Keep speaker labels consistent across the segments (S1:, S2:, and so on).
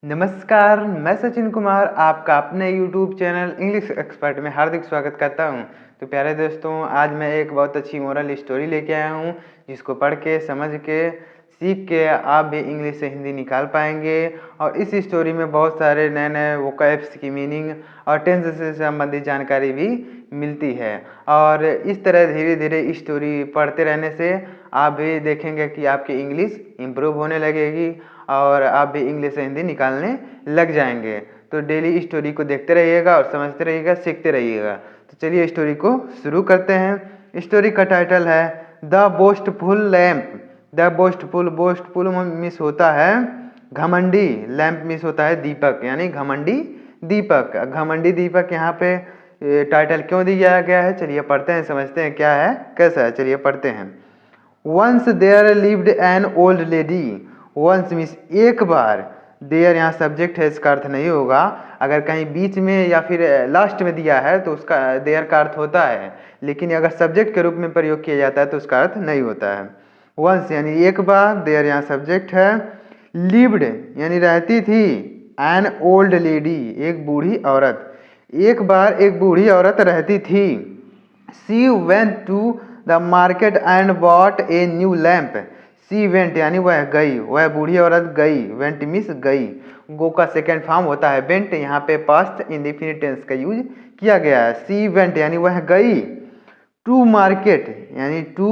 S1: नमस्कार, मैं सचिन कुमार आपका अपने YouTube चैनल इंग्लिश एक्सपर्ट में हार्दिक स्वागत करता हूं। तो प्यारे दोस्तों, आज मैं एक बहुत अच्छी मोरल स्टोरी लेके आया हूं, जिसको पढ़ के, समझ के, सीख के आप भी इंग्लिश से हिंदी निकाल पाएंगे। और इस स्टोरी में बहुत सारे नए नए वोकैब्स की मीनिंग और टेंस से संबंधित जानकारी भी मिलती है। और इस तरह धीरे धीरे स्टोरी पढ़ते रहने से आप भी देखेंगे कि आपकी इंग्लिश इम्प्रूव होने लगेगी और आप भी इंग्लिश से हिंदी निकालने लग जाएंगे। तो डेली स्टोरी को देखते रहिएगा और समझते रहिएगा, सीखते रहिएगा। तो चलिए स्टोरी को शुरू करते हैं। स्टोरी का टाइटल है the boastful lamp. The boastful, boastful miss होता है घमंडी, लैम्प मिस होता है दीपक, यानी घमंडी दीपक। घमंडी दीपक यहाँ पे टाइटल क्यों दिया गया है, चलिए पढ़ते हैं, समझते हैं क्या है कैसा है। चलिए पढ़ते हैं। Once there lived an old lady. Once means एक बार, देयर यहाँ सब्जेक्ट है, इसका अर्थ नहीं होगा। अगर कहीं बीच में या फिर लास्ट में दिया है तो उसका देयर का अर्थ होता है, लेकिन अगर सब्जेक्ट के रूप में प्रयोग किया जाता है तो उसका अर्थ नहीं होता है। वंस यानी एक बार, देयर यहाँ सब्जेक्ट है, लिव्ड यानी रहती थी, एन ओल्ड लेडी एक बूढ़ी औरत। एक बार एक बूढ़ी औरत रहती थी। She went to the market and bought a new lamp. She went यानी वह गई, वह बूढ़ी औरत गई। वेंट मीन्स गई, गो का सेकेंड फॉर्म होता है वेंट, यहाँ पे पास्ट इंडेफिनिट टेंस का यूज किया गया है। सी वेंट यानी वह गई। टू मार्केट यानी टू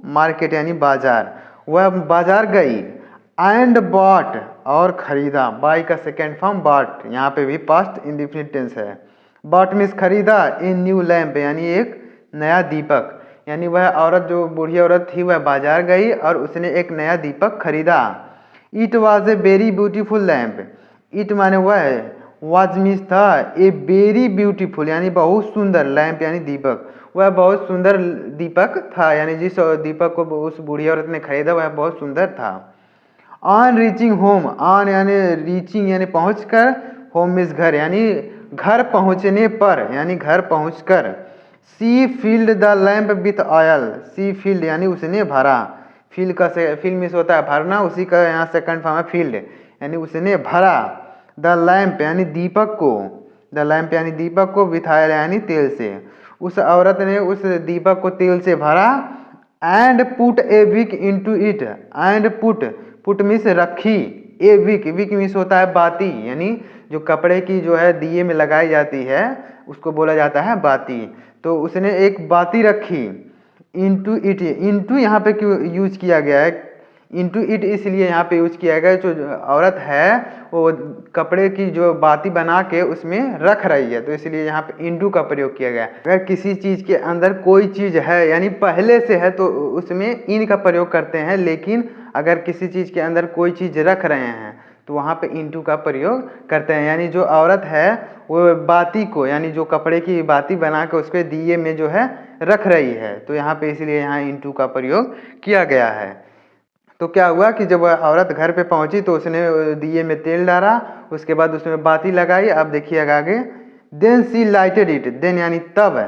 S1: मार्केट यानी बाजार, वह बाजार गई। एंड बॉट और खरीदा, बाई का सेकेंड फॉर्म बॉट, यहाँ पे भी पास्ट इंडेफिनिट टेंस है। बॉट मीन्स खरीदा। ए न्यू लैम्प यानी एक नया दीपक, यानी वह औरत जो बूढ़ी औरत थी वह बाजार गई और उसने एक नया दीपक खरीदा। It was a very beautiful lamp. It माने वह, वॉज मीन्स था, ए वेरी ब्यूटीफुल यानी बहुत सुंदर, लैम्प यानी दीपक, वह बहुत सुंदर दीपक था, यानी जिस दीपक को उस बूढ़ी औरत ने खरीदा वह बहुत सुंदर था। ऑन रीचिंग होम, ऑन यानी रीचिंग यानी पहुँच कर, होम मीन्स घर, यानी घर पहुँचने पर, यानी घर पहुँच कर। She filled the lamp with oil. She filled यानी उसने भरा, फील्ड का फील्ड मीन्स होता है भरना, उसी का यहाँ सेकंड फॉर्म है फील्ड, यानी उसने भरा। द लैम्प यानी दीपक को, द लैम्प यानी दीपक को, विथ ऑयल यानी तेल से। उस औरत ने उस दीपक को तेल से भरा। And put a wick into it. And put, put means रखी, ए विक, विक मीन्स होता है बाती, यानी जो कपड़े की जो है दिए में लगाई जाती है उसको बोला जाता है बाती। तो उसने एक बाती रखी। इनटू इट, इनटू यहाँ पे क्यों यूज किया गया है, इनटू इट इसलिए यहाँ पे यूज किया गया, जो औरत है वो कपड़े की जो बाती बना के उसमें रख रही है, तो इसलिए यहाँ पे इनटू का प्रयोग किया गया। अगर किसी चीज के अंदर कोई चीज है यानी पहले से है तो उसमें इन का प्रयोग करते हैं, लेकिन अगर किसी चीज के अंदर कोई चीज रख रहे हैं तो वहाँ पे इनटू का प्रयोग करते हैं। यानी जो औरत है वो बाती को, यानी जो कपड़े की बाती बना के उसके दिए में जो है रख रही है, तो यहाँ पे इसलिए यहाँ इनटू का प्रयोग किया गया है। तो क्या हुआ कि जब वह औरत घर पे पहुंची तो उसने दिए में तेल डाला, उसके बाद उसमें बाती लगाई। अब देखिएगा आगे। Then she lighted it, then यानी तब,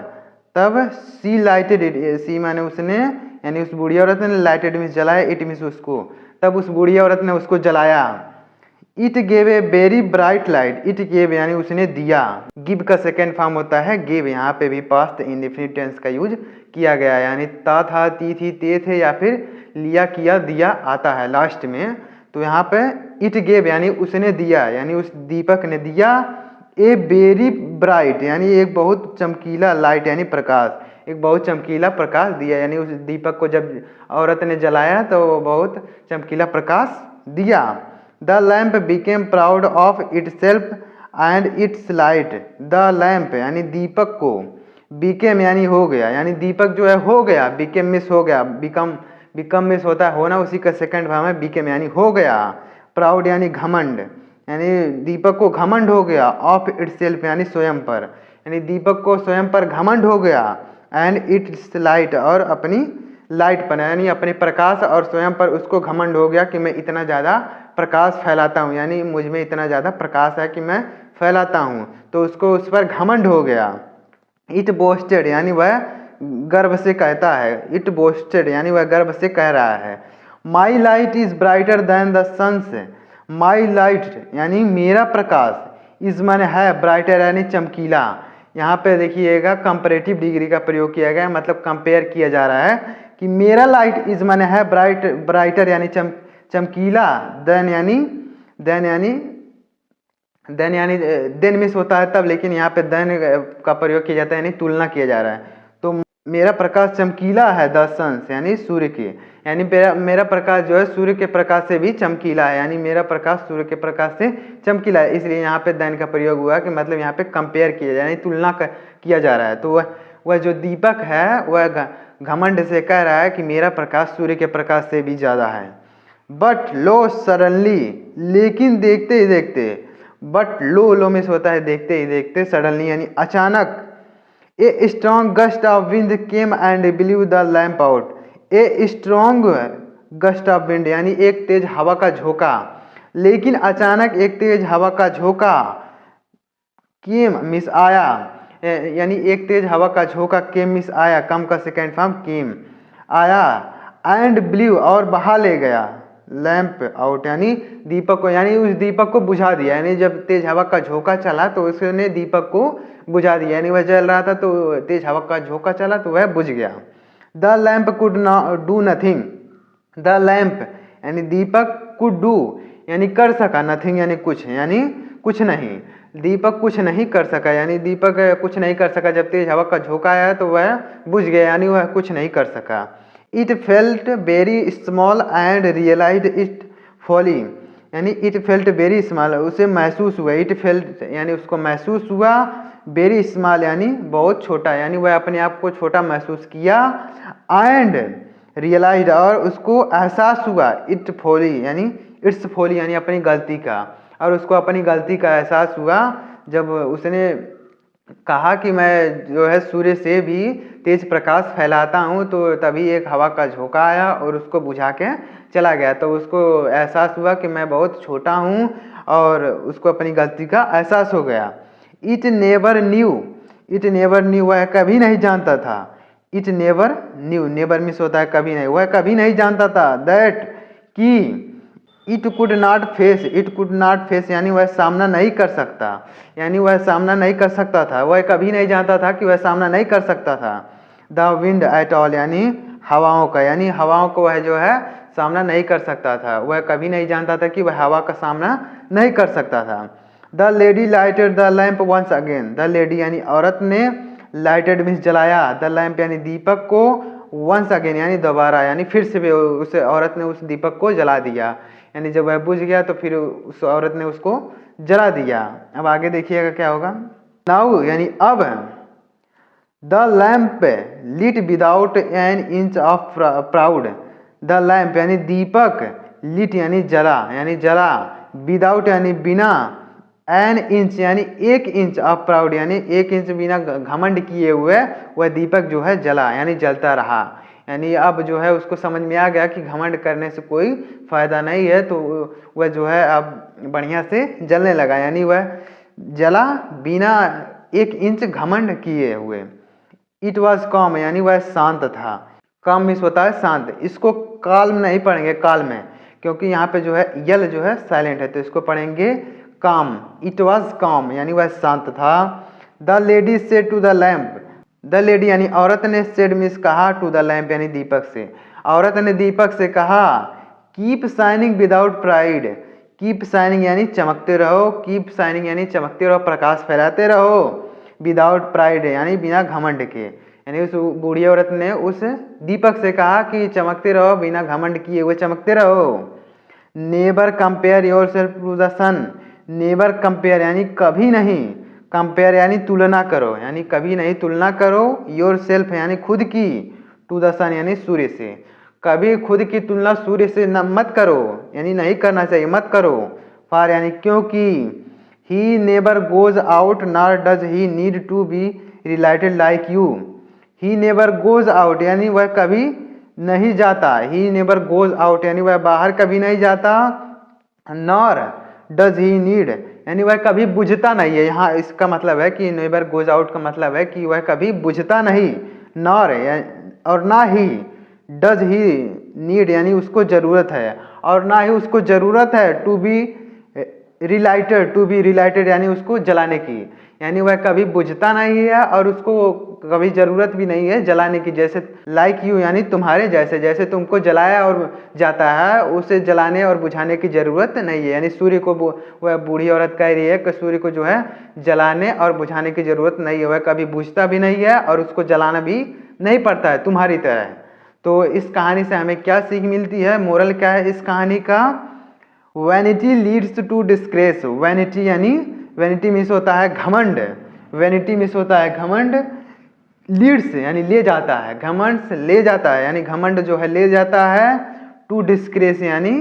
S1: तब सी लाइटेड इट, सी माने उसने, यानी उस बूढ़ी औरत ने, लाइटेड मीन्स जलाया, इट मीन्स उसको, तब उस बूढ़ी औरत ने उसको जलाया। It gave a very bright light. It gave यानी उसने दिया, गिव का सेकेंड फॉर्म होता है गिव, यहाँ पे भी पास्ट इंडेफिनिट टेंस का यूज किया गया, यानी ता था, ती थी, ते थे, या फिर लिया, किया, दिया आता है लास्ट में। तो यहाँ पे इट गेव यानी उसने दिया, यानी उस दीपक ने दिया। ए वेरी ब्राइट यानी एक बहुत चमकीला, लाइट यानी प्रकाश, एक बहुत चमकीला प्रकाश दिया, यानी उस दीपक को जब औरत ने जलाया तो वो बहुत चमकीला प्रकाश दिया। The lamp became proud of itself and its light. The lamp यानी दीपक को, बिकेम यानी हो गया, यानी दीपक जो है हो गया, बिकेम मिस हो गया, बिकम, बिकम मिस होता है होना, उसी का सेकंड फॉर्म है बिकेम यानी हो गया। प्राउड यानी घमंड, यानी दीपक को घमंड हो गया। ऑफ इटसेल्फ यानी स्वयं पर, यानी दीपक को स्वयं पर घमंड हो गया। एंड इट्स लाइट और अपनी लाइट पर, यानी अपने प्रकाश और स्वयं पर उसको घमंड हो गया कि मैं इतना ज़्यादा प्रकाश फैलाता हूँ, यानी मुझ में इतना ज़्यादा प्रकाश है कि मैं फैलाता हूँ, तो उसको उस पर घमंड हो गया। इट बोस्टेड यानी वह गर्व से कहता है, इट बोस्टेड यानी वह गर्व से कह रहा है। My light is brighter than the sun's. My light यानी मेरा प्रकाश, इस माने है, ब्राइटर यानी चमकीला। यहाँ पे देखिएगा कंपैरेटिव डिग्री का प्रयोग किया गया है, मतलब कंपेयर किया जा रहा है कि मेरा लाइट इज माने है ब्राइटर यानी चमकीला, देन मिस होता है तब, लेकिन यहाँ पे देन का प्रयोग किया जाता है यानी तुलना किया जा रहा है। तो मेरा प्रकाश चमकीला है द सन्स यानी सूर्य के, यानी मेरा प्रकाश जो है सूर्य के प्रकाश से भी चमकीला है, यानी मेरा प्रकाश सूर्य के प्रकाश से चमकीला है, इसलिए यहाँ पे देन का प्रयोग हुआ कि मतलब यहाँ पे कंपेयर किया जाए यानी तुलना किया जा रहा है। तो वह जो दीपक है वह घमंड से कह रहा है कि मेरा प्रकाश सूर्य के प्रकाश से भी ज़्यादा है। बट लो सडनली, लेकिन देखते ही देखते, बट लो मिस होता है देखते ही देखते, सडनली यानी अचानक, a strong gust of wind came and blue the lamp out. A strong gust of wind यानी एक तेज हवा का झोंका, लेकिन अचानक एक तेज हवा का झोंका, केम मिस आया, यानी एक तेज हवा का झोंका केम मिस आया, कम का सेकेंड फॉर्म केम आया, एंड ब्लू और बहा ले गया, लैंप आउट यानी दीपक को, यानी उस दीपक को बुझा दिया, यानी जब तेज हवा का झोंका चला तो उसने दीपक को बुझा दिया, यानी वह जल रहा था तो तेज हवा का झोंका चला तो वह बुझ गया। The lamp could do nothing, the lamp यानी दीपक कुड डू यानी कर सका, नथिंग यानी कुछ, यानी कुछ नहीं, दीपक कुछ नहीं कर सका, यानी दीपक कुछ नहीं कर सका, जब तेज हवा का झोंका आया तो वह बुझ गया, यानी वह कुछ नहीं कर सका। It felt very small and realize it folly, यानी इट फेल्ट वेरी स्मॉल, उसे महसूस हुआ, इट फेल्ट यानी उसको महसूस हुआ, वेरी स्मॉल यानी बहुत छोटा, यानी वह अपने आप को छोटा महसूस किया, एंड रियलाइज और उसको एहसास हुआ, इट फॉली यानी इट्स फॉली यानी अपनी गलती का, और उसको अपनी गलती का एहसास हुआ जब उसने कहा कि मैं जो है सूर्य से भी तेज प्रकाश फैलाता हूँ, तो तभी एक हवा का झोंका आया और उसको बुझा के चला गया, तो उसको एहसास हुआ कि मैं बहुत छोटा हूँ और उसको अपनी गलती का एहसास हो गया। It never knew, it never knew वह कभी नहीं जानता था, it never knew, never miss होता है कभी नहीं, वह कभी नहीं जानता था, दैट कि it could not face, it could not face यानी वह सामना नहीं कर सकता, यानी वह सामना नहीं कर सकता था, वह कभी नहीं जानता था कि वह सामना नहीं कर सकता था। द विंड एट ऑल यानी हवाओं का, यानी हवाओं को वह जो है सामना नहीं कर सकता था, वह कभी नहीं जानता था कि वह हवा का सामना नहीं कर सकता था। The lady lighted the lamp once again, the lady यानी औरत ने, लाइटेड मीन्स जलाया, द लैम्प यानी दीपक को, वंस अगेन यानी दोबारा, यानी फिर से उस औरत ने उस दीपक को जला दिया, यानी जब वह बुझ गया तो फिर उस औरत ने उसको जला दिया। अब आगे देखिएगा क्या होगा। नाउ यानी अब, the lamp lit without an inch of proud, the lamp यानी दीपक, लिट यानी जला, यानी जला, विदाउट यानी बिना, एन इंच यानी एक इंच ऑफ प्राउड यानी एक इंच बिना घमंड किए हुए वह दीपक जो है जला, यानी जलता रहा, यानी अब जो है उसको समझ में आ गया कि घमंड करने से कोई फायदा नहीं है, तो वह जो है अब बढ़िया से जलने लगा, यानी वह जला बिना एक इंच घमंड किए हुए। इट वॉज कॉम यानी वह शांत था, काम मिस होता है शांत, इसको काल्म नहीं पढ़ेंगे काल में, क्योंकि यहाँ पे जो है यल जो है साइलेंट है, तो इसको पढ़ेंगे काम। इट वॉज कॉम यानी वह शांत था। The lady said to the lamp, the lady यानी औरत ने, सेड मिस कहा, टू द लैम्प यानी दीपक से, औरत ने दीपक से कहा, keep shining without pride, keep shining यानी चमकते रहो, कीप शाइनिंग यानी चमकते रहो, प्रकाश फैलाते रहो, विदाउट प्राइड यानी बिना घमंड के, यानी उस बूढ़ी औरत ने उस दीपक से कहा कि चमकते रहो, बिना घमंड किए हुए चमकते रहो। Never compare yourself to the sun, never compare यानी कभी नहीं, कंपेयर यानी तुलना करो, यानी कभी नहीं तुलना करो, योर सेल्फ यानी खुद की, टू द सन यानी सूर्य से, कभी खुद की तुलना सूर्य से मत करो, यानी नहीं करना चाहिए, मत करो। फॉर यानी क्योंकि, he never goes out nor does he need to be relighted like you, he never goes out यानी वह कभी नहीं जाता, ही नेवर गोज आउट यानी वह बाहर कभी नहीं जाता, नॉर डज ही नीड यानी वह कभी बुझता नहीं है, यहाँ इसका मतलब है कि नेवर गोज आउट का मतलब है कि वह कभी बुझता नहीं, नॉर और ना ही डज ही नीड यानी उसको ज़रूरत है, और ना ही उसको ज़रूरत है टू बी रिलाइटेड यानी उसको जलाने की, यानी वह कभी बुझता नहीं है और उसको कभी ज़रूरत भी नहीं है जलाने की। जैसे लाइक यू यानी तुम्हारे जैसे, जैसे तुमको जलाया और जाता है उसे जलाने और बुझाने की ज़रूरत नहीं है। यानी सूर्य को वह बूढ़ी औरत कह रही है कि सूर्य को जो है जलाने और बुझाने की ज़रूरत नहीं है, वह कभी बुझता भी नहीं है और उसको जलाना भी नहीं पड़ता है तुम्हारी तरह। तो इस कहानी से हमें क्या सीख मिलती है, मोरल क्या है इस कहानी का? Vanity leads to disgrace. Vanity यानी वैनिटी मीन्स होता है घमंड, वैनिटी मीन्स होता है घमंड, लीड्स यानी ले जाता है, घमंड से ले जाता है यानी घमंड जो है ले जाता है, टू डिस्ग्रेस यानी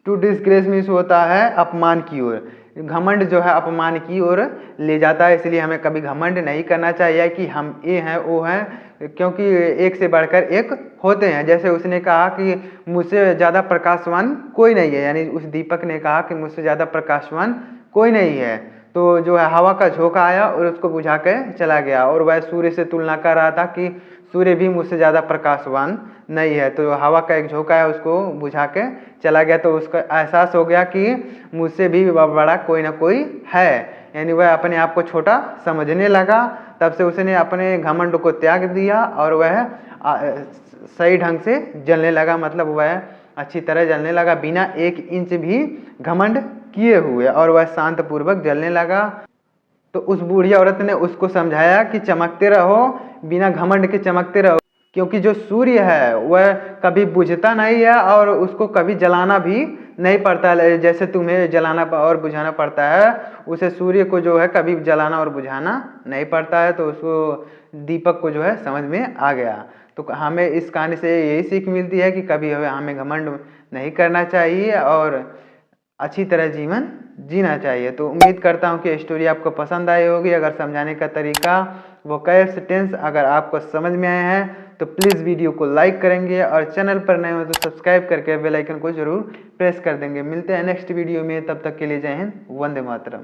S1: टू डिस्ग्रेस मीन्स होता है अपमान की ओर, घमंड जो है अपमान की ओर ले जाता है। इसलिए हमें कभी घमंड नहीं करना चाहिए कि हम ये हैं वो हैं, क्योंकि एक से बढ़कर एक होते हैं। जैसे उसने कहा कि मुझसे ज़्यादा प्रकाशवान कोई नहीं है, यानी उस दीपक ने कहा कि मुझसे ज़्यादा प्रकाशवान कोई नहीं है, तो जो है हवा का झोंका आया और उसको बुझा के चला गया। और वह सूर्य से तुलना कर रहा था कि सूर्य भी मुझसे ज़्यादा प्रकाशवान नहीं है, तो हवा का एक झोंका है उसको बुझा के चला गया। तो उसका एहसास हो गया कि मुझसे भी बड़ा कोई ना कोई है, यानी वह अपने आप को छोटा समझने लगा। तब से उसने अपने घमंड को त्याग दिया और वह सही ढंग से जलने लगा, मतलब वह अच्छी तरह जलने लगा बिना 1 इंच भी घमंड किए हुए, और वह शांत पूर्वक जलने लगा। तो उस बूढ़ी औरत ने उसको समझाया कि चमकते रहो, बिना घमंड के चमकते रहो, क्योंकि जो सूर्य है वह कभी बुझता नहीं है और उसको कभी जलाना भी नहीं पड़ता है। जैसे तुम्हें जलाना और बुझाना पड़ता है, उसे सूर्य को जो है कभी जलाना और बुझाना नहीं पड़ता है। तो उसको दीपक को जो है समझ में आ गया। तो हमें इस कहानी से यही सीख मिलती है कि कभी हमें घमंड नहीं करना चाहिए और अच्छी तरह जीवन जीना चाहिए। तो उम्मीद करता हूँ कि स्टोरी आपको पसंद आई होगी। अगर समझाने का तरीका वो कैसे टेंस अगर आपको समझ में आए हैं तो प्लीज़ वीडियो को लाइक करेंगे और चैनल पर नए हो तो सब्सक्राइब करके बेल आइकन को जरूर प्रेस कर देंगे। मिलते हैं नेक्स्ट वीडियो में, तब तक के लिए जय हिंद, वंदे मातरम।